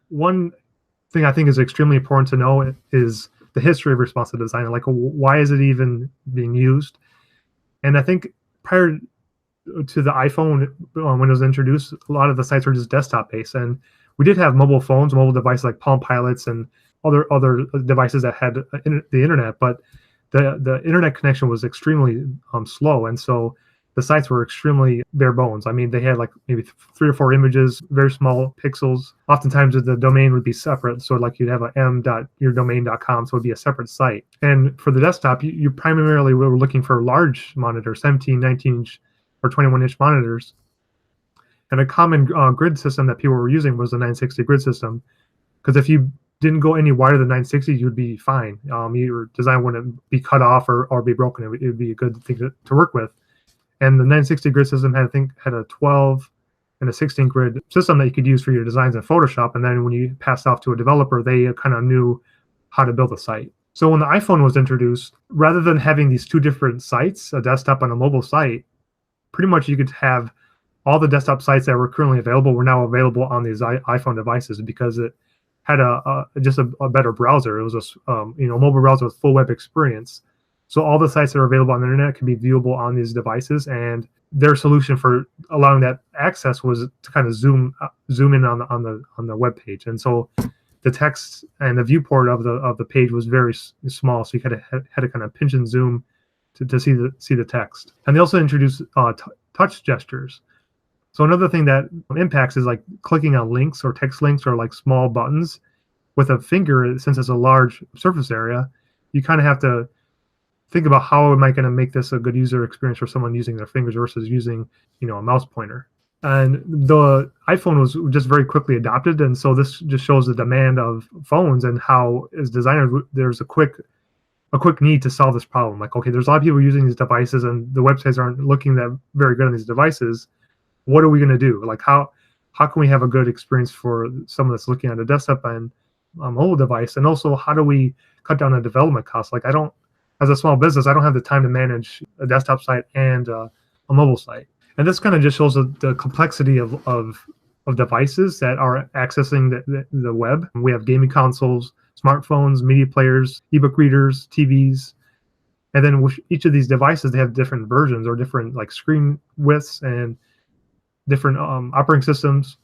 one thing I think is extremely important to know is the history of responsive design. Like, why is it even being used? And I think prior to the iPhone, when it was introduced, a lot of the sites were just desktop based, and we did have mobile phones, mobile devices like Palm Pilots and other devices that had the internet, but the internet connection was extremely slow, and so the sites were extremely bare bones. I mean, they had like maybe 3 or 4 images, very small pixels. Oftentimes the domain would be separate, so like you'd have a m.yourdomain.com, so it would be a separate site. And for the desktop, you primarily were looking for large monitors, 17, 19-inch or 21-inch monitors. And a common grid system that people were using was the 960 grid system, because if you didn't go any wider than 960, you'd be fine. Your design wouldn't be cut off or be broken. It would be a good thing to work with. And the 960 grid system had a 12 and a 16 grid system that you could use for your designs in Photoshop. And then when you passed off to a developer, they kind of knew how to build a site. So when the iPhone was introduced, rather than having these 2 different sites, a desktop and a mobile site, pretty much you could have all the desktop sites that were currently available were now available on these iPhone devices, because it had just a better browser. It was a mobile browser with full web experience. So all the sites that are available on the internet can be viewable on these devices, and their solution for allowing that access was to kind of zoom in on the web page. And so the text and the viewport of the page was very small, so you had to kind of pinch and zoom to see the text. And they also introduced touch gestures. So another thing that impacts is like clicking on links or text links or like small buttons with a finger. Since it's a large surface area, you kind of have to think about how am I going to make this a good user experience for someone using their fingers versus using, a mouse pointer. And the iPhone was just very quickly adopted, and so this just shows the demand of phones and how, as designers, there's a quick need to solve this problem. Like, okay, there's a lot of people using these devices, and the websites aren't looking that very good on these devices. What are we going to do? Like, how can we have a good experience for someone that's looking at a desktop and a mobile device? And also, how do we cut down on development costs? Like, as a small business, I don't have the time to manage a desktop site and a mobile site. And this kind of just shows the complexity of devices that are accessing the web. We have gaming consoles, smartphones, media players, ebook readers, TVs. And then with each of these devices, they have different versions or different like screen widths and different operating systems.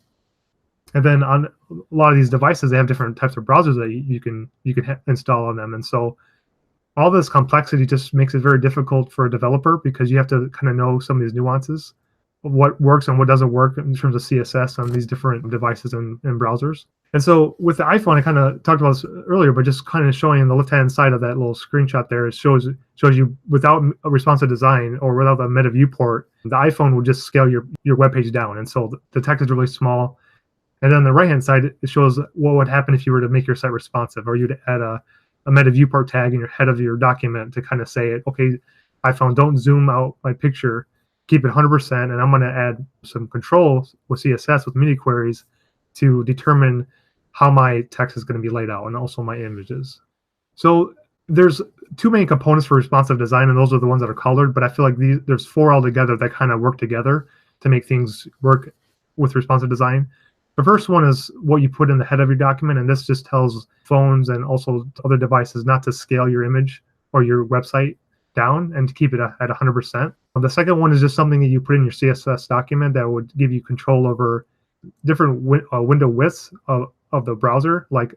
And then on a lot of these devices, they have different types of browsers that you can install on them. And so all this complexity just makes it very difficult for a developer, because you have to kind of know some of these nuances of what works and what doesn't work in terms of CSS on these different devices and browsers. And so with the iPhone, I kind of talked about this earlier, but just kind of showing on the left-hand side of that little screenshot there, it shows you without a responsive design or without the meta viewport, the iPhone will just scale your web page down. And so the text is really small. And then on the right-hand side, it shows what would happen if you were to make your site responsive, or you'd add a meta viewport tag in your head of your document to kind of say, okay, iPhone, don't zoom out my picture, keep it 100%, and I'm going to add some controls with CSS with media queries to determine how my text is going to be laid out, and also my images. So there's 2 main components for responsive design, and those are the ones that are colored, but I feel like there's 4 altogether that kind of work together to make things work with responsive design. The first one is what you put in the head of your document, and this just tells phones and also other devices not to scale your image or your website down and to keep it at 100%. The second one is just something that you put in your CSS document that would give you control over different window widths of the browser. Like,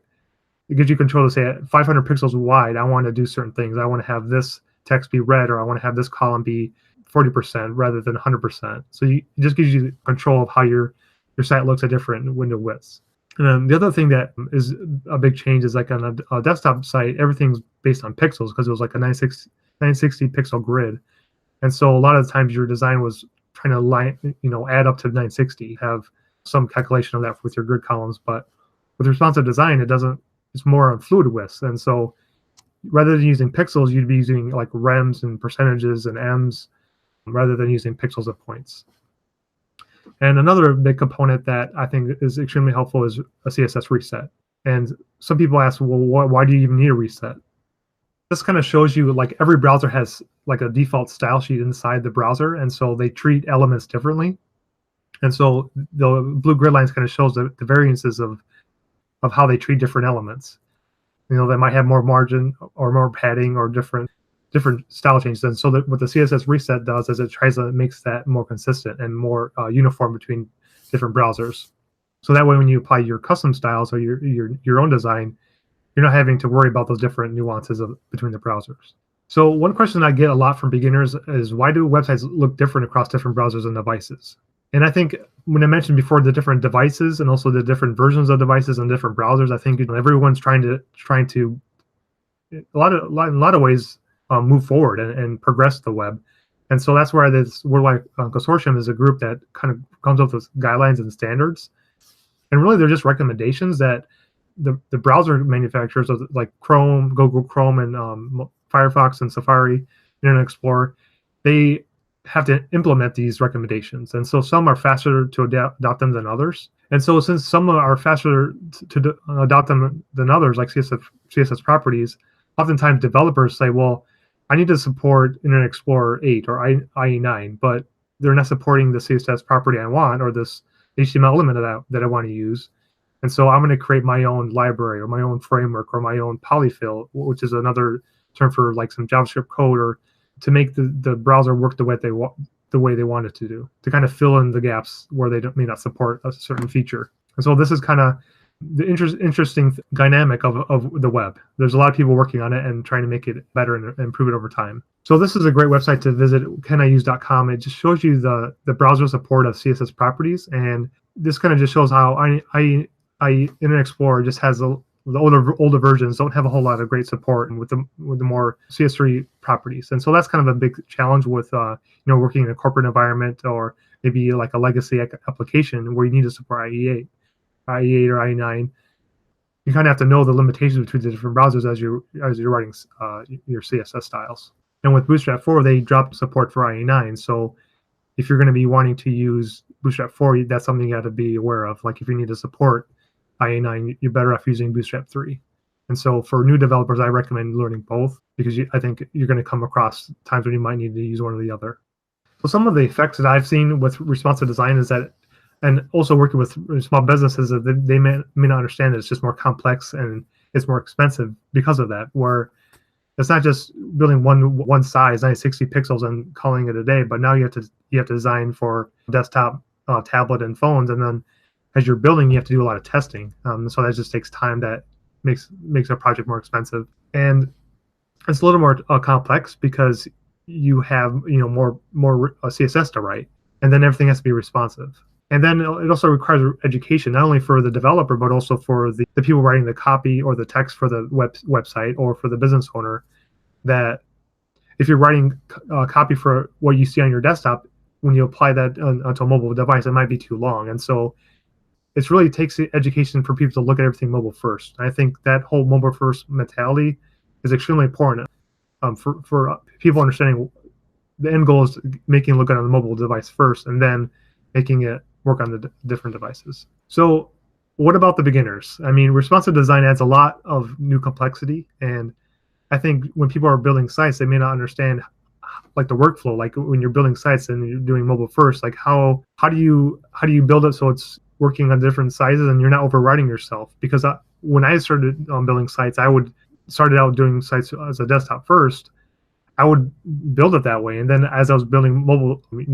it gives you control to say at 500 pixels wide, I want to do certain things. I want to have this text be red, or I want to have this column be 40% rather than 100%. So it just gives you control of how your site looks at different window widths. And then the other thing that is a big change is like on a desktop site, everything's based on pixels, because it was like a 960 pixel grid. And so a lot of the times your design was trying to add up to 960, have some calculation of that with your grid columns. But with responsive design, it's more on fluid widths. And so rather than using pixels, you'd be using like rems and percentages and ems rather than using pixels and points. And another big component that I think is extremely helpful is a CSS reset. And some people ask, well, why do you even need a reset? This kind of shows you like every browser has like a default style sheet inside the browser, and so they treat elements differently. And so the blue grid lines kind of shows the variances of of how they treat different elements. They might have more margin or more padding or different style changes. And so that what the CSS Reset does is it tries to makes that more consistent and more uniform between different browsers. So that way, when you apply your custom styles or your own design, you're not having to worry about those different nuances between the browsers. So one question I get a lot from beginners is, why do websites look different across different browsers and devices? And I think when I mentioned before the different devices and also the different versions of devices and different browsers, I think everyone's trying to in a lot of ways move forward and progress the web. And so that's where this Worldwide Consortium is a group that kind of comes up with guidelines and standards. And really, they're just recommendations that the browser manufacturers like Chrome, Google Chrome, and Firefox and Safari, Internet Explorer, they have to implement these recommendations. And so some are faster to adopt them than others. And so since some are faster to adopt them than others, like CSS properties, oftentimes developers say, well, I need to support Internet Explorer 8 or IE9, but they're not supporting the CSS property I want or this HTML element that I want to use. And so I'm going to create my own library or my own framework or my own polyfill, which is another term for like some JavaScript code, or to make the browser work the way they want it to do, to kind of fill in the gaps where they may not support a certain feature. And so this is kind of the interesting dynamic of the web. There's a lot of people working on it and trying to make it better and improve it over time. So this is a great website to visit, caniuse.com. It just shows you the browser support of CSS properties, and this kind of just shows how Internet Explorer just has the older versions don't have a whole lot of great support with the more CS3 properties. And so that's kind of a big challenge with working in a corporate environment or maybe like a legacy application where you need to support IE8 or IE9. You kind of have to know the limitations between the different browsers as you're writing your CSS styles. And with Bootstrap 4, they dropped support for IE9. So if you're going to be wanting to use Bootstrap 4, that's something you got to be aware of. Like if you need to support IE9, you're better off using Bootstrap 3. And so for new developers, I recommend learning both, because I think you're going to come across times when you might need to use one or the other. So some of the effects that I've seen with responsive design is that, and also working with small businesses, that they may not understand that it's just more complex and it's more expensive because of that, where it's not just building one size, 960 pixels, and calling it a day, but now you have to design for desktop, tablet, and phones, and then as you're building, you have to do a lot of testing. So that just takes time that makes a project more expensive, and it's a little more complex because you have more CSS to write, and then everything has to be responsive. And then it also requires education, not only for the developer, but also for the people writing the copy or the text for the website, or for the business owner, that if you're writing copy for what you see on your desktop, when you apply that onto a mobile device, it might be too long. And so it really takes education for people to look at everything mobile first. And I think that whole mobile first mentality is extremely important for people understanding the end goal is making it look good on the mobile device first, and then making it work on the different devices. So what about the beginners? I mean, responsive design adds a lot of new complexity, and I think when people are building sites, they may not understand like the workflow. Like when you're building sites and you're doing mobile first, like how do you build it so it's working on different sizes and you're not overriding yourself? Because when I started building sites, started out doing sites as a desktop first. I would build it that way, and then as I was building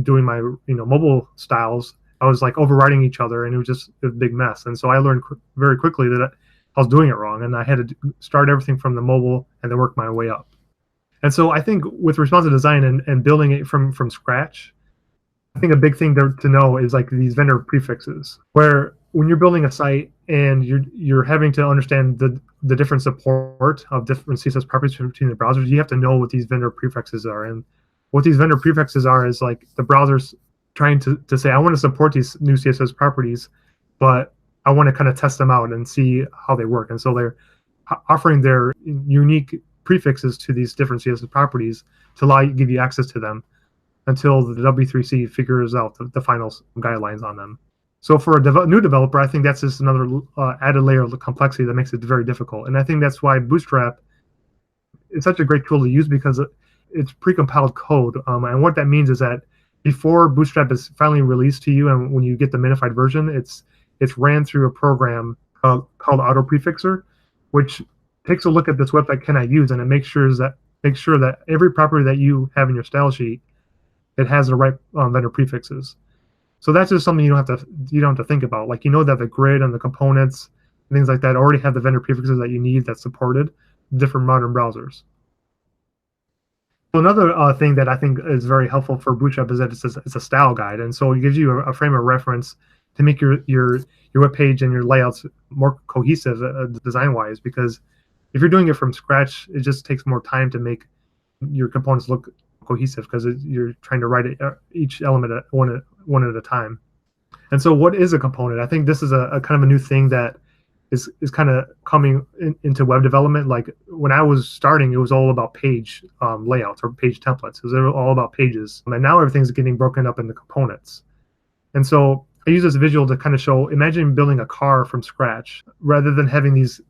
doing my mobile styles, I was like overriding each other, and it was just a big mess. And so I learned very quickly that I was doing it wrong, and I had to start everything from the mobile and then work my way up. And so I think with responsive design and building it from scratch, I think a big thing to know is like these vendor prefixes, where when you're building a site and you're having to understand the different support of different CSS properties between the browsers, you have to know what these vendor prefixes are. And what these vendor prefixes are is like the browsers trying to say, I want to support these new CSS properties, but I want to kind of test them out and see how they work. And so they're offering their unique prefixes to these different CSS properties to give you access to them until the W3C figures out the final guidelines on them. So for a new developer, I think that's just another added layer of complexity that makes it very difficult. And I think that's why Bootstrap is such a great tool to use, because it's pre-compiled code. And what that means is that before Bootstrap is finally released to you, and when you get the minified version, it's ran through a program called AutoPrefixer, which takes a look at this website can I use, and it makes sure that every property that you have in your style sheet, it has the right vendor prefixes. So that's just something you don't have to think about. Like, you know that the grid and the components and things like that already have the vendor prefixes that you need that's supported different modern browsers. So another thing that I think is very helpful for Bootstrap is that it's a style guide, and so it gives you a frame of reference to make your web page and your layouts more cohesive design wise. Because if you're doing it from scratch, it just takes more time to make your components look cohesive because you're trying to write it, each element one at a time. And so what is a component? I think this is a kind of a new thing that is kind of coming into web development. Like when I was starting, it was all about page layouts or page templates. It was all about pages. And now everything's getting broken up into components. And so I use this visual to kind of show, imagine building a car from scratch. Rather than having these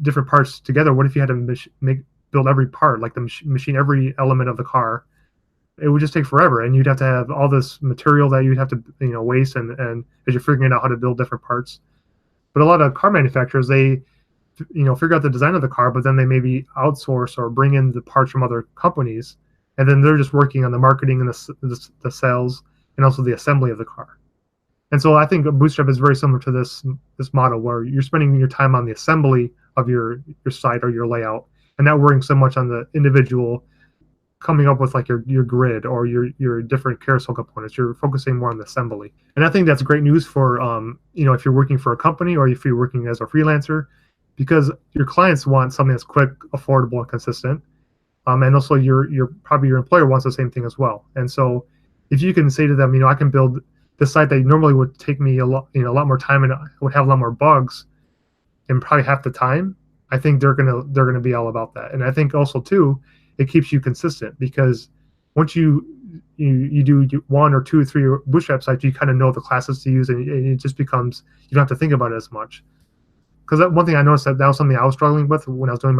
different parts together, what if you had to build every part, like the machine every element of the car? It would just take forever, and you'd have to have all this material that you'd have to waste, and as you're figuring out how to build different parts. But a lot of car manufacturers, they figure out the design of the car, but then they maybe outsource or bring in the parts from other companies, and then they're just working on the marketing and the sales and also the assembly of the car. And so I think Bootstrap is very similar to this model, where you're spending your time on the assembly of your site or your layout, and not worrying so much on the individual coming up with like your grid or your different carousel components. You're focusing more on the assembly. And I think that's great news for if you're working for a company or if you're working as a freelancer, because your clients want something that's quick, affordable, and consistent. And also your employer wants the same thing as well. And so if you can say to them, I can build this site that normally would take me a lot more time and would have a lot more bugs in probably half the time, I think they're gonna be all about that. And I think also too, it keeps you consistent, because once you do 1 or 2 or 3 Bootstrap sites, you kind of know the classes to use, and it just becomes, you don't have to think about it as much. Because one thing I noticed that was something I was struggling with when I was doing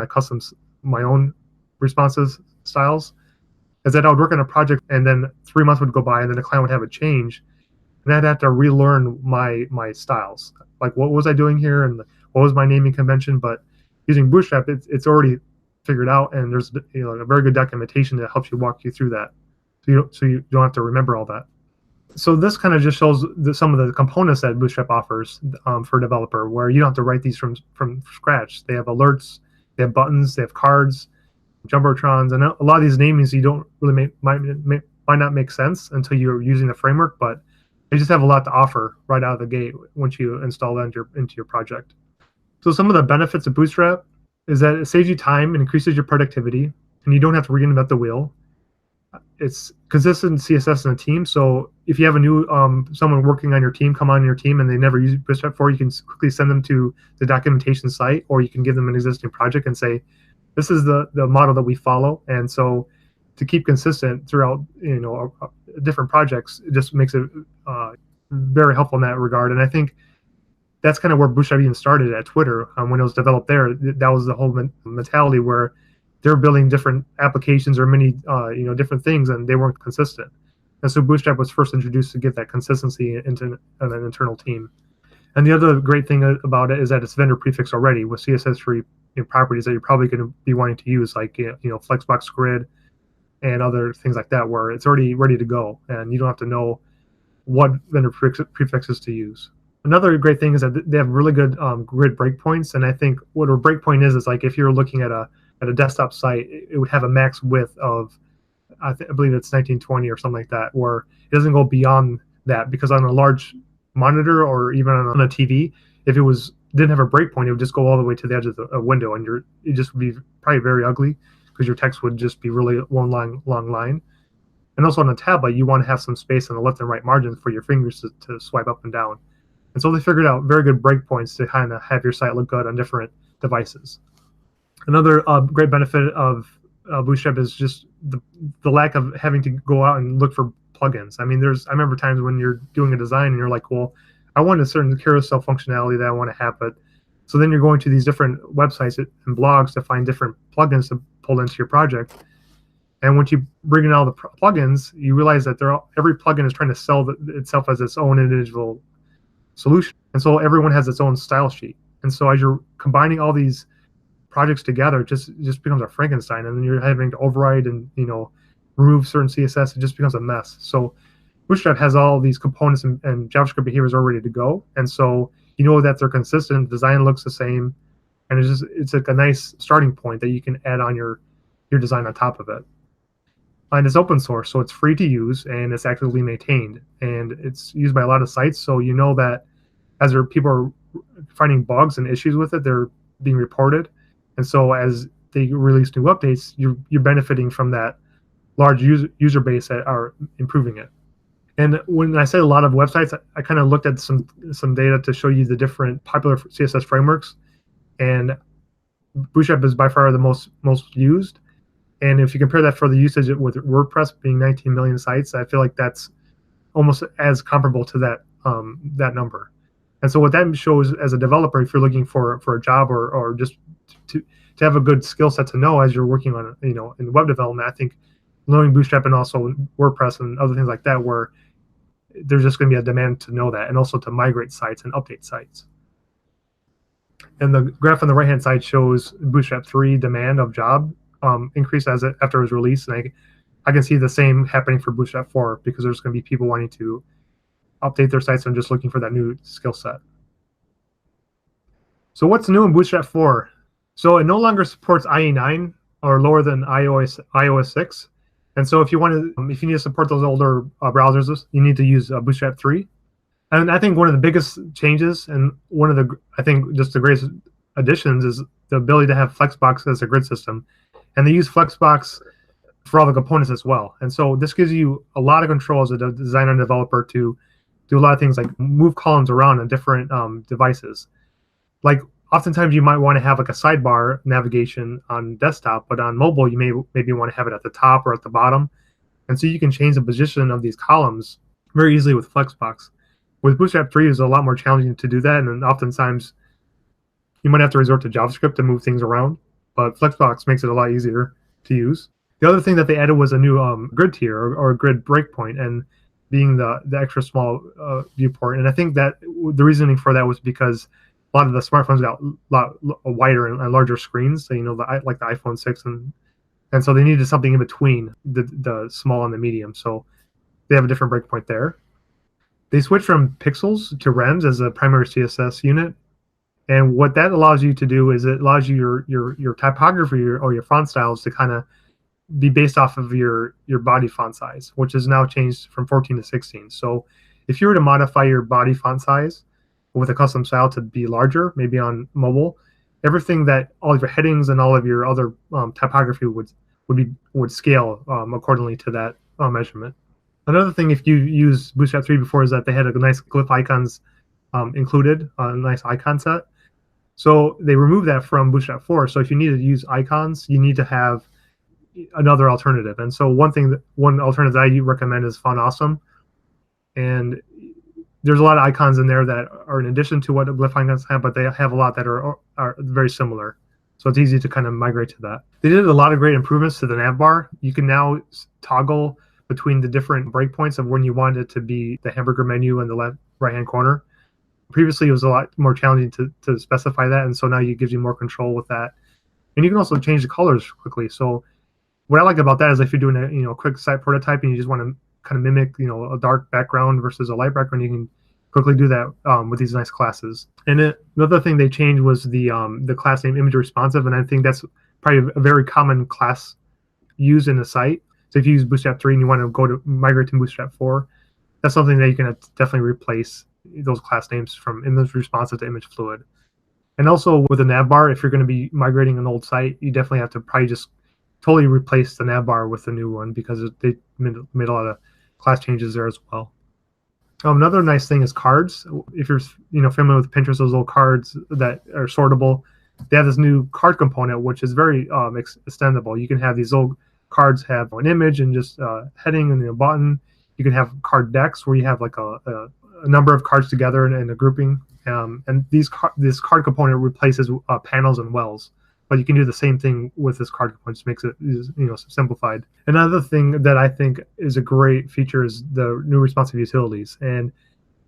my own responsive styles, is that I would work on a project and then 3 months would go by and then the client would have a change, and I'd have to relearn my styles. Like, what was I doing here, and what was my naming convention? But using Bootstrap, it's already figured out, and there's a very good documentation that helps you walk you through that, so you don't have to remember all that. So this kind of just shows some of the components that Bootstrap offers for a developer, where you don't have to write these from scratch. They have alerts, they have buttons, they have cards, jumbotrons, and a lot of these namings you don't really might not make sense until you're using the framework, but they just have a lot to offer right out of the gate once you install that into your project. So some of the benefits of Bootstrap is that it saves you time and increases your productivity, and you don't have to reinvent the wheel. It's consistent CSS in a team, so if you have a new someone working on your team come on your team and they never use Bootstrap before, you can quickly send them to the documentation site, or you can give them an existing project and say, this is the model that we follow. And so to keep consistent throughout different projects, it just makes it very helpful in that regard. And I think that's kind of where Bootstrap even started at Twitter. When it was developed there, that was the whole mentality where they're building different applications or many different things, and they weren't consistent. And so Bootstrap was first introduced to get that consistency into an internal team. And the other great thing about it is that it's vendor prefix already with CSS-free properties that you're probably going to be wanting to use, like Flexbox Grid and other things like that, where it's already ready to go, and you don't have to know what vendor prefixes to use. Another great thing is that they have really good grid breakpoints, and I think what a breakpoint is like if you're looking at a desktop site, it would have a max width of I believe it's 1920 or something like that, where it doesn't go beyond that, because on a large monitor or even on a TV, if it didn't have a breakpoint, it would just go all the way to the edge of the window, and it just would be probably very ugly, because your text would just be really one long line. And also on a tablet, you want to have some space on the left and right margins for your fingers to swipe up and down. And so they figured out very good breakpoints to kind of have your site look good on different devices. Another great benefit of Bootstrap is just the lack of having to go out and look for plugins. I remember times when you're doing a design and you're like, well, I want a certain carousel functionality that I want to have, but so then you're going to these different websites and blogs to find different plugins to pull into your project. And once you bring in all the plugins, you realize that every plugin is trying to sell itself as its own individual solution. And so everyone has its own style sheet. And so as you're combining all these projects together, it just becomes a Frankenstein, and then you're having to override and remove certain CSS. It just becomes a mess. So Bootstrap has all these components and JavaScript behaviors all ready to go, and so that they're consistent. The design looks the same, and it's like a nice starting point that you can add on your design on top of it. And it's open source, so it's free to use, and it's actively maintained, and it's used by a lot of sites. So that as people are finding bugs and issues with it, they're being reported, and so as they release new updates, you're benefiting from that large user base that are improving it. And when I say a lot of websites, I kind of looked at some data to show you the different popular CSS frameworks, and Bootstrap is by far the most used. And if you compare that for the usage with WordPress being 19 million sites, I feel like that's almost as comparable to that number. And so what that shows as a developer, if you're looking for a job or just to have a good skill set to know as you're working on in web development, I think learning Bootstrap and also WordPress and other things like that, where there's just going to be a demand to know that, and also to migrate sites and update sites. And the graph on the right hand side shows Bootstrap 3 demand of job increased after it was released, and I can see the same happening for Bootstrap 4, because there's going to be people wanting to update their sites and just looking for that new skill set. So what's new in Bootstrap 4? So it no longer supports IE9 or lower than iOS 6, and so if you need to support those older browsers, you need to use Bootstrap 3. And I think one of the biggest changes, and one of the greatest additions, is the ability to have Flexbox as a grid system. And they use Flexbox for all the components as well. And so this gives you a lot of control as a designer and developer to do a lot of things like move columns around on different devices. Like oftentimes you might want to have like a sidebar navigation on desktop, but on mobile you maybe want to have it at the top or at the bottom. And so you can change the position of these columns very easily with Flexbox. With Bootstrap 3, it's a lot more challenging to do that, and oftentimes you might have to resort to JavaScript to move things around, but Flexbox makes it a lot easier to use. The other thing that they added was a new grid tier or grid breakpoint, and being the extra small viewport. And I think that the reasoning for that was because a lot of the smartphones got a lot wider and larger screens, so like the iPhone 6, and so they needed something in between the small and the medium. So they have a different breakpoint there. They switched from pixels to rems as a primary CSS unit. And what that allows you to do is it allows you your typography or your font styles to kind of be based off of your body font size, which is now changed from 14 to 16. So if you were to modify your body font size with a custom style to be larger, maybe on mobile, everything that all of your headings and all of your other typography would scale accordingly to that measurement. Another thing, if you use Bootstrap 3 before, is that they had a nice glyph icons included, a nice icon set. So they removed that from Bootstrap 4. So if you need to use icons, you need to have another alternative. And so one alternative that I recommend is Font Awesome. And there's a lot of icons in there that are in addition to what glyph icons have, but they have a lot that are very similar. So it's easy to kind of migrate to that. They did a lot of great improvements to the navbar. You can now toggle between the different breakpoints of when you want it to be the hamburger menu in the left right-hand corner. Previously, it was a lot more challenging to specify that, and so now it gives you more control with that. And you can also change the colors quickly. So what I like about that is if you're doing a quick site prototype and you just want to kind of mimic a dark background versus a light background, you can quickly do that with these nice classes. And another thing they changed was the class name image responsive, and I think that's probably a very common class used in a site. So if you use Bootstrap 3 and you want to migrate to Bootstrap 4, that's something that you can definitely replace those class names from image responsive to image fluid. And also with the navbar, if you're going to be migrating an old site, you definitely have to probably just totally replace the navbar with the new one, because they made a lot of class changes there as well. Another nice thing is cards. If you're familiar with Pinterest, those little cards that are sortable, they have this new card component, which is very extendable. You can have these little cards have an image and just heading and a button. You can have card decks where you have like a number of cards together in a grouping, and this card component replaces panels and wells. But you can do the same thing with this card component, just makes it simplified. Another thing that I think is a great feature is the new responsive utilities, and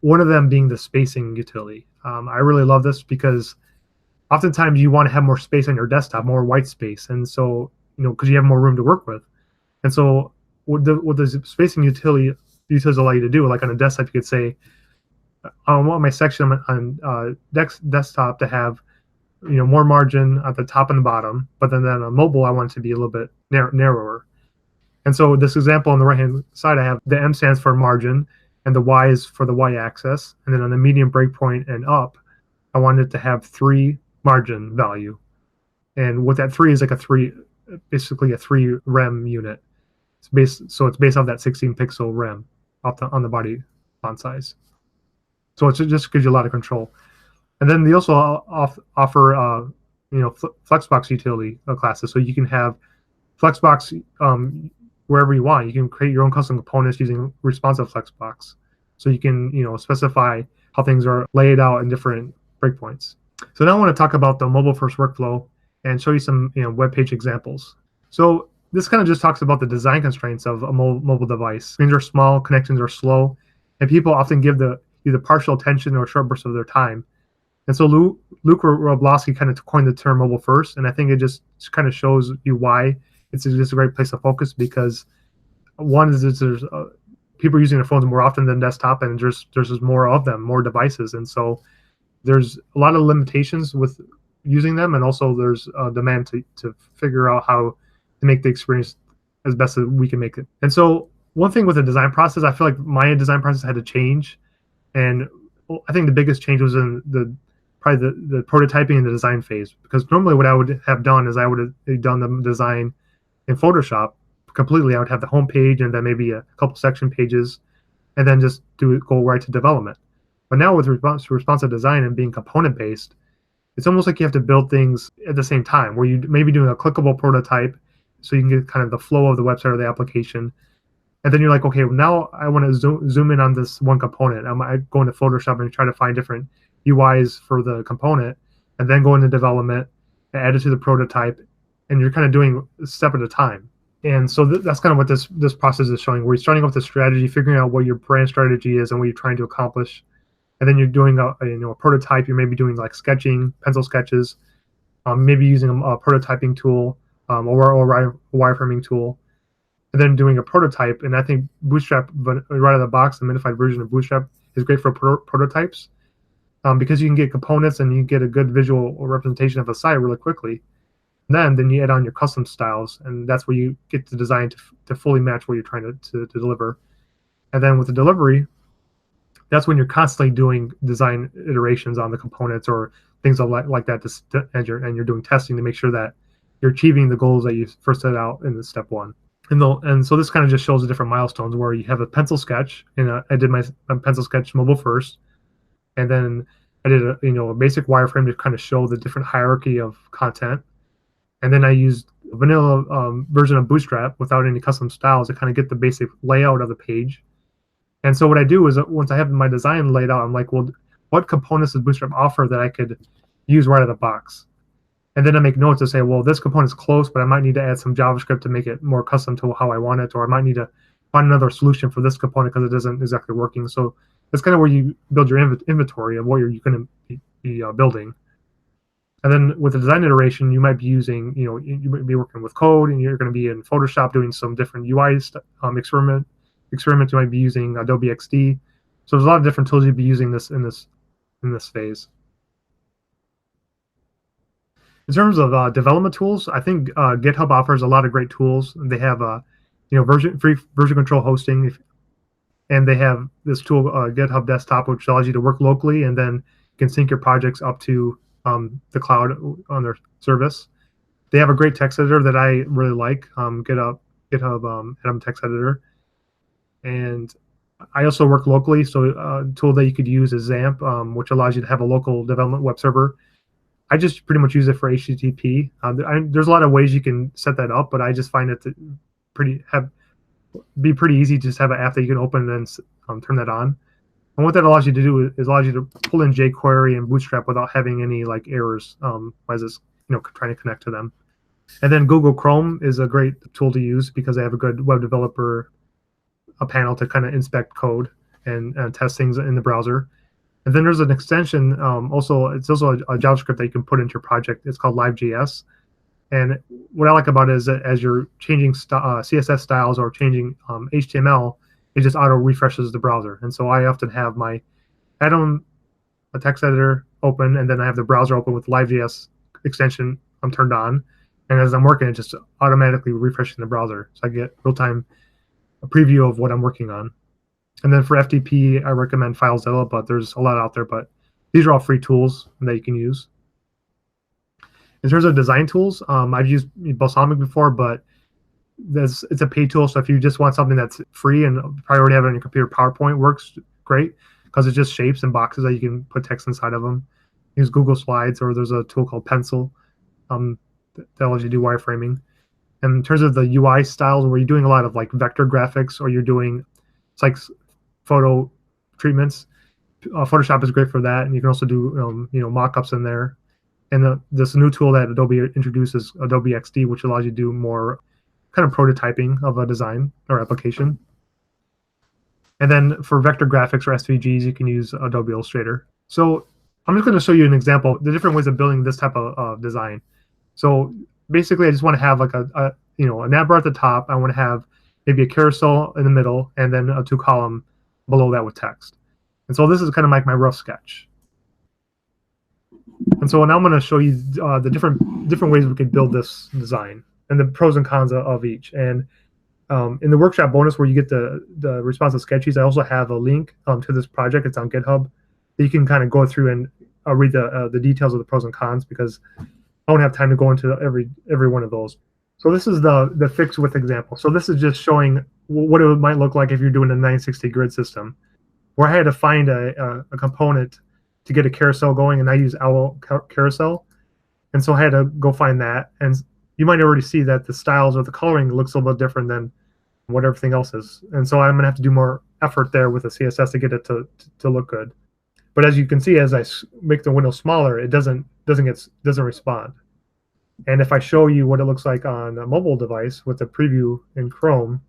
one of them being the spacing utility. I really love this because oftentimes you want to have more space on your desktop, more white space, and so because you have more room to work with. And so what does spacing utilities allow you to do? Like on a desktop, you could say, I want my section on desktop to have more margin at the top and the bottom, but then on mobile, I want it to be a little bit narrower. And so this example on the right-hand side, I have the M stands for margin, and the Y is for the Y-axis. And then on the medium breakpoint and up, I want it to have 3 margin value. And what that 3 is like basically a 3 rem unit. So it's based off that 16 pixel rem on the body font size. So it just gives you a lot of control. And then they also offer Flexbox utility classes, so you can have Flexbox wherever you want. You can create your own custom components using responsive Flexbox. So you can specify how things are laid out in different breakpoints. So now I want to talk about the mobile first workflow and show you some web page examples. So this kind of just talks about the design constraints of a mobile device. Screens are small, connections are slow, and people often give either partial attention or short bursts of their time. And so Luke Roblowski kind of coined the term mobile first, and I think it just kind of shows you why it's just a great place to focus, because one is there's people are using their phones more often than desktop, and there's just more of them, more devices, and so there's a lot of limitations with using them, and also there's a demand to figure out how to make the experience as best as we can make it. And so one thing with the design process, I feel like my design process had to change, and I think the biggest change was in probably the prototyping and the design phase, because normally what I would have done is I would have done the design in Photoshop completely. I would have the home page and then maybe a couple section pages, and then just go right to development. But now with responsive design and being component based, it's almost like you have to build things at the same time, where you may be doing a clickable prototype so you can get kind of the flow of the website or the application. And then you're like, okay, well, now I want to zoom in on this one component. I go into Photoshop and try to find different UIs for the component, and then go into development, and add it to the prototype, and you're kind of doing a step at a time. And so that's kind of what this process is showing, where you're starting off with the strategy, figuring out what your brand strategy is and what you're trying to accomplish. And then you're doing a prototype. You're maybe doing like sketching, pencil sketches, maybe using a prototyping tool or a wireframing tool, and then doing a prototype. And I think Bootstrap, right out of the box, the minified version of Bootstrap is great for prototypes, because you can get components and you get a good visual representation of a site really quickly. And then you add on your custom styles, and that's where you get the design to fully match what you're trying to deliver. And then with the delivery, that's when you're constantly doing design iterations on the components or things like that, and you're doing testing to make sure that you're achieving the goals that you first set out in the step one. And so this kind of just shows the different milestones, where you have a pencil sketch, and I did my pencil sketch mobile first, and then I did a basic wireframe to kind of show the different hierarchy of content, and then I used a vanilla version of Bootstrap without any custom styles to kind of get the basic layout of the page. And so what I do is, once I have my design laid out, I'm like, well, what components does Bootstrap offer that I could use right out of the box? And then I make notes to say, well, this component is close, but I might need to add some JavaScript to make it more custom to how I want it, or I might need to find another solution for this component because it isn't exactly working. So that's kind of where you build your inventory of what you're going to be building. And then with the design iteration, you might be using, you might be working with code, and you're going to be in Photoshop doing some different UI experiments. You might be using Adobe XD. So there's a lot of different tools you'd be using in this phase. In terms of development tools, I think GitHub offers a lot of great tools. They have free version control hosting, and they have this tool, GitHub Desktop, which allows you to work locally, and then you can sync your projects up to the cloud on their service. They have a great text editor that I really like, GitHub Atom Text Editor. And I also work locally, so a tool that you could use is XAMPP, which allows you to have a local development web server. I just pretty much use it for HTTP. There's a lot of ways you can set that up, but I just find it to be pretty easy to just have an app that you can open and then turn that on. And what that allows you to do is allows you to pull in jQuery and Bootstrap without having any errors as it's trying to connect to them. And then Google Chrome is a great tool to use because they have a good web developer panel to kind of inspect code and test things in the browser. And then there's an extension. It's also a JavaScript that you can put into your project. It's called Live.js. And what I like about it is that as you're changing CSS styles or changing HTML, it just auto refreshes the browser. And so I often have my add-on a text editor open, and then I have the browser open with Live.js extension turned on. And as I'm working, it just automatically refreshing the browser. So I get real-time a preview of what I'm working on. And then for FTP, I recommend FileZilla, but there's a lot out there. But these are all free tools that you can use. In terms of design tools, I've used Balsamiq before, but it's a paid tool. So if you just want something that's free and probably already have it on your computer, PowerPoint works great because it's just shapes and boxes that you can put text inside of them. Use Google Slides, or there's a tool called Pencil that allows you to do wireframing. And in terms of the UI styles, where you're doing a lot of like vector graphics, or you're doing it's like photo treatments, Photoshop is great for that, and you can also do mock-ups in there. And this new tool that Adobe introduces, Adobe XD, which allows you to do more kind of prototyping of a design or application. And then for vector graphics or SVGs, you can use Adobe Illustrator. So I'm just going to show you an example, the different ways of building this type of design. So basically, I just want to have like a navbar at the top. I want to have maybe a carousel in the middle, and then a 2-column below that with text. And so this is kind of like my rough sketch. And so now I'm going to show you the different ways we could build this design and the pros and cons of each. And in the workshop bonus where you get the responsive sketches, I also have a link to this project. It's on GitHub. You can kind of go through and read the details of the pros and cons, because I don't have time to go into every one of those. So this is the fix with example. So this is just showing what it might look like if you're doing a 960 grid system, where I had to find a component to get a carousel going, and I use Owl Carousel. And so I had to go find that. And you might already see that the styles or the coloring looks a little bit different than what everything else is. And so I'm going to have to do more effort there with the CSS to get it to look good. But as you can see, as I make the window smaller, it doesn't respond. And if I show you what it looks like on a mobile device with the preview in Chrome,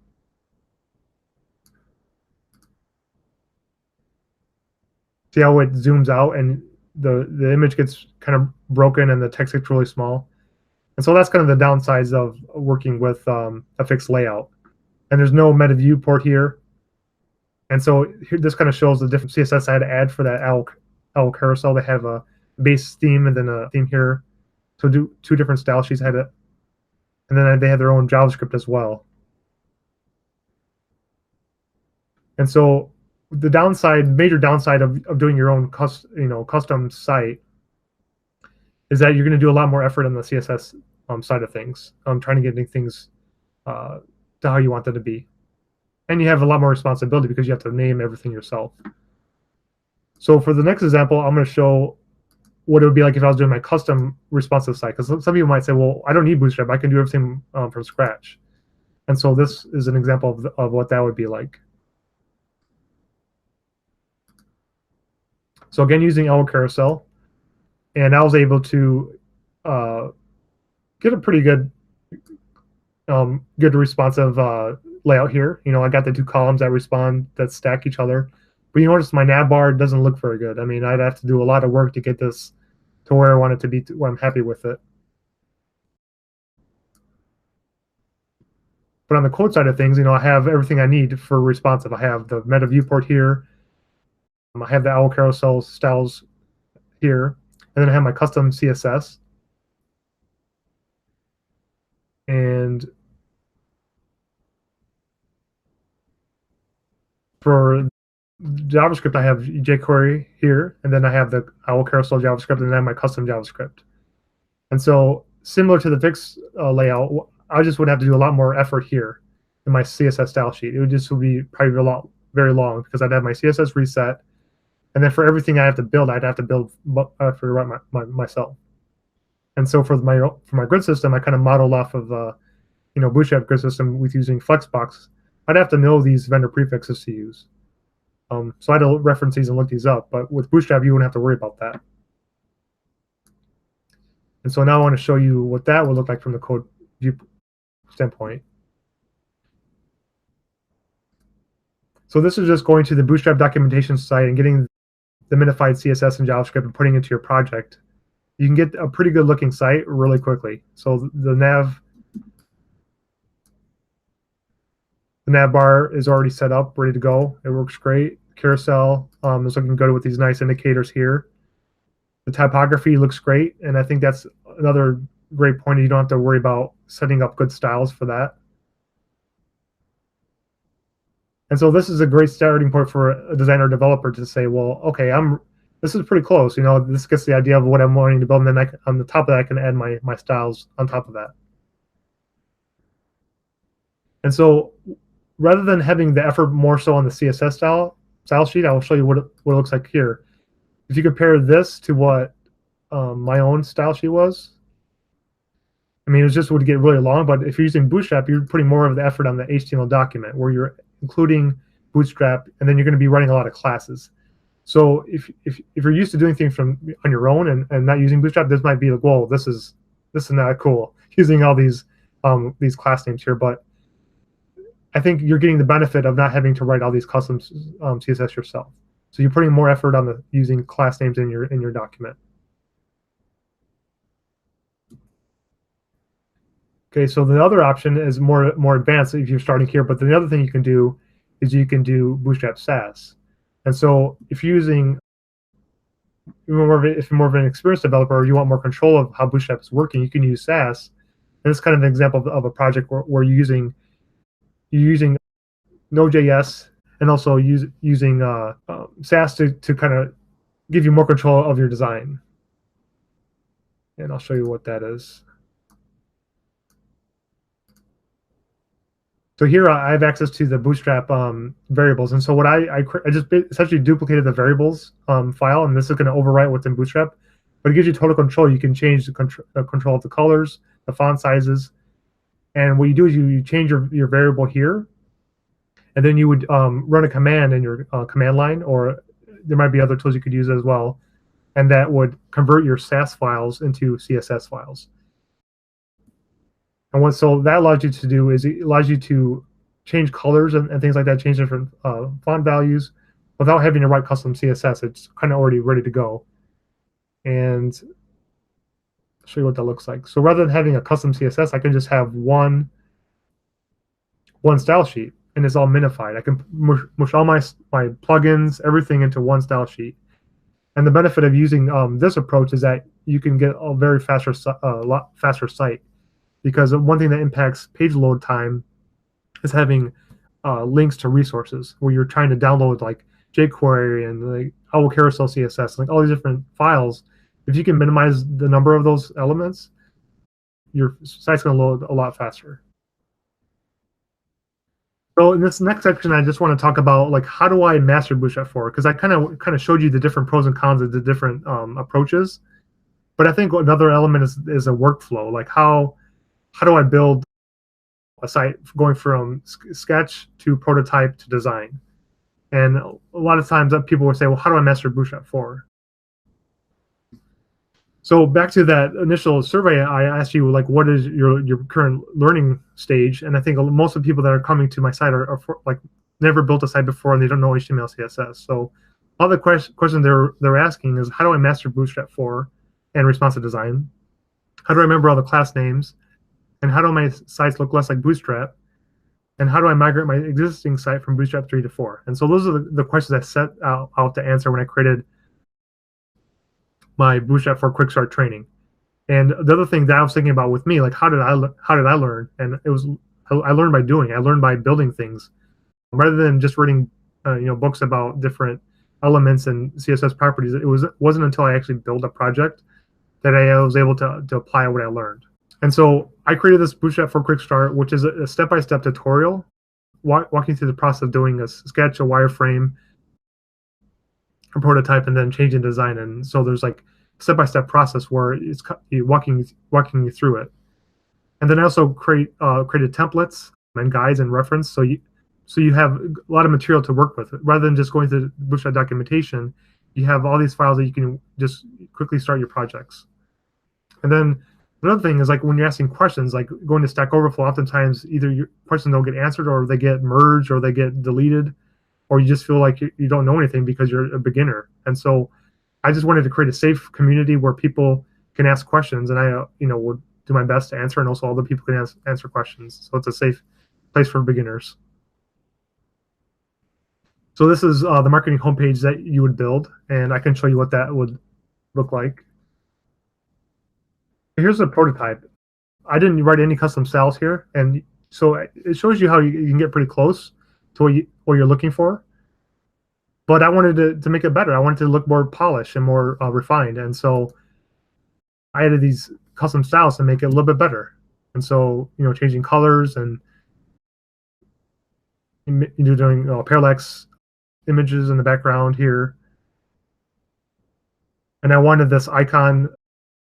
see how it zooms out and the image gets kind of broken and the text gets really small. And so that's kind of the downsides of working with a fixed layout. And there's no meta viewport here. And so here, this kind of shows the different CSS I had to add for that owl carousel. They have a base theme and then a theme here. So do 2 different style sheets. And then they have their own JavaScript as well. And so the major downside of doing your own custom site is that you're going to do a lot more effort on the CSS side of things, trying to get things to how you want them to be. And you have a lot more responsibility because you have to name everything yourself. So for the next example, I'm going to show what it would be like if I was doing my custom responsive site. Because some people might say, well, I don't need Bootstrap. I can do everything from scratch. And so this is an example of what that would be like. So again, using Owl Carousel, and I was able to get a pretty good responsive layout here. I got the 2 columns that stack each other. But you notice my navbar doesn't look very good. I mean, I'd have to do a lot of work to get this to where I want it to be, where I'm happy with it. But on the code side of things, I have everything I need for responsive. I have the meta viewport here. I have the Owl Carousel styles here. And then I have my custom CSS. And for JavaScript, I have jQuery here, and then I have the Owl Carousel JavaScript, and then I have my custom JavaScript. And so, similar to the fixed layout, I just would have to do a lot more effort here in my CSS style sheet. It would be probably very long, because I'd have my CSS reset, and then for everything I have to build, I'd have to build for myself. And so for my grid system, I kind of modeled off of Bootstrap grid system with using Flexbox. I'd have to know these vendor prefixes to use. So I had to reference these and look these up, but with Bootstrap, you wouldn't have to worry about that. And so now I want to show you what that would look like from the code view standpoint. So this is just going to the Bootstrap documentation site and getting the minified CSS and JavaScript and putting it into your project, you can get a pretty good looking site really quickly. So the nav bar is already set up, ready to go. It works great. Carousel is looking good with these nice indicators here. The typography looks great, and I think that's another great point. You don't have to worry about setting up good styles for that. And so this is a great starting point for a designer or developer to say, well, okay, this is pretty close. You know, this gets the idea of what I'm wanting to build, and then on the top of that, I can add my styles on top of that. And so rather than having the effort more so on the CSS style sheet, I will show you what it looks like here. If you compare this to what my own style sheet was, I mean, it just would get really long. But if you're using Bootstrap, you're putting more of the effort on the HTML document where you're including Bootstrap, and then you're going to be writing a lot of classes. So if you're used to doing things on your own and not using Bootstrap, this might be like, whoa, this is not cool using all these class names here. But I think you're getting the benefit of not having to write all these custom CSS yourself. So you're putting more effort on using class names in your document. Okay, so the other option is more advanced if you're starting here. But the other thing you can do is you can do Bootstrap SAS. And so if you're more of an experienced developer, or you want more control of how Bootstrap is working, you can use SAS. And it's kind of an example of a project where you're using Node.js and also using SAS to kind of give you more control of your design. And I'll show you what that is. So here I have access to the Bootstrap variables, and so what I just essentially duplicated the variables file, and this is going to overwrite what's in Bootstrap, but it gives you total control. You can change the control of the colors, the font sizes, and what you do is you change your variable here, and then you would run a command in your command line, or there might be other tools you could use as well, and that would convert your SAS files into CSS files. And so that allows you to do is it allows you to change colors and things like that, change different font values without having to write custom CSS. It's kind of already ready to go. And I'll show you what that looks like. So rather than having a custom CSS, I can just have one style sheet, and it's all minified. I can mush all my plugins, everything into one style sheet. And the benefit of using this approach is that you can get a lot faster site. Because one thing that impacts page load time is having links to resources where you're trying to download like jQuery and like Owl Carousel CSS, like all these different files. If you can minimize the number of those elements, your site's going to load a lot faster. So in this next section, I just want to talk about like how do I master Bootstrap 4? Because I kind of showed you the different pros and cons of the different approaches. But I think another element is a workflow, like how do I build a site going from sketch to prototype to design? And a lot of times people will say, well, how do I master Bootstrap 4? So back to that initial survey, I asked you, like, what is your current learning stage? And I think most of the people that are coming to my site are like never built a site before and they don't know HTML, CSS. So all the questions they're asking is, how do I master Bootstrap 4 and responsive design? How do I remember all the class names? And how do my sites look less like Bootstrap? And how do I migrate my existing site from Bootstrap 3 to 4? And so those are the questions I set out to answer when I created my Bootstrap 4 Quick Start training. And the other thing that I was thinking about with me, like how did I learn? And I learned by doing. I learned by building things, rather than just reading books about different elements and CSS properties. It wasn't until I actually built a project that I was able to apply what I learned. And so I created this Bootstrap 4 Quick Start, which is a step-by-step tutorial walking through the process of doing a sketch, a wireframe, a prototype, and then changing design. And so there's like step-by-step process where it's walking you through it. And then I also created templates and guides and reference, so you have a lot of material to work with. Rather than just going to Bootstrap Documentation, you have all these files that you can just quickly start your projects. And then another thing is, like, when you're asking questions, like going to Stack Overflow, oftentimes either your questions don't get answered or they get merged or they get deleted. or you just feel like you don't know anything because you're a beginner. And so I just wanted to create a safe community where people can ask questions, and I would do my best to answer, and also other people can answer questions. So it's a safe place for beginners. So this is the marketing homepage that you would build, and I can show you what that would look like. Here's a prototype. I didn't write any custom styles here, and so it shows you how you can get pretty close to what you're looking for. But I wanted to make it better. I wanted to look more polished and more refined, and so I added these custom styles to make it a little bit better. And so, changing colors and doing parallax images in the background here. And I wanted this icon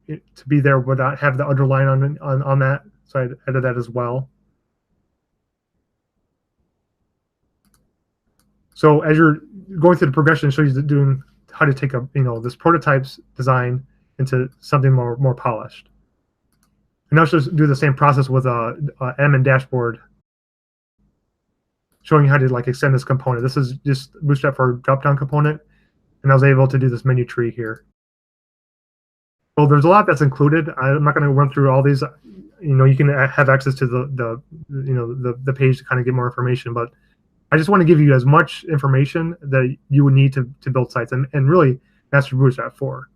to be there without have the underline on that, so I added that as well. So as you're going through the progression, it shows you doing how to take this prototypes design into something more polished. And now just do the same process with M and dashboard, showing how to extend this component. This is just Bootstrap for drop-down component, and I was able to do this menu tree here. So there's a lot that's included. I'm not going to run through all these. You can have access to the page to kind of get more information, but I just want to give you as much information that you would need to build sites and really Master Bootstrap 4.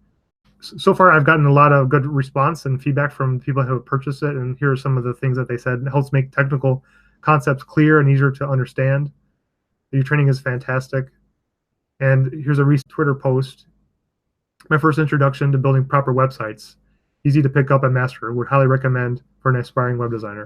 So far, I've gotten a lot of good response and feedback from people who have purchased it, and here are some of the things that they said. It helps make technical concepts clear and easier to understand. Your training is fantastic. And here's a recent Twitter post. My first introduction to building proper websites. Easy to pick up and master. Would highly recommend for an aspiring web designer.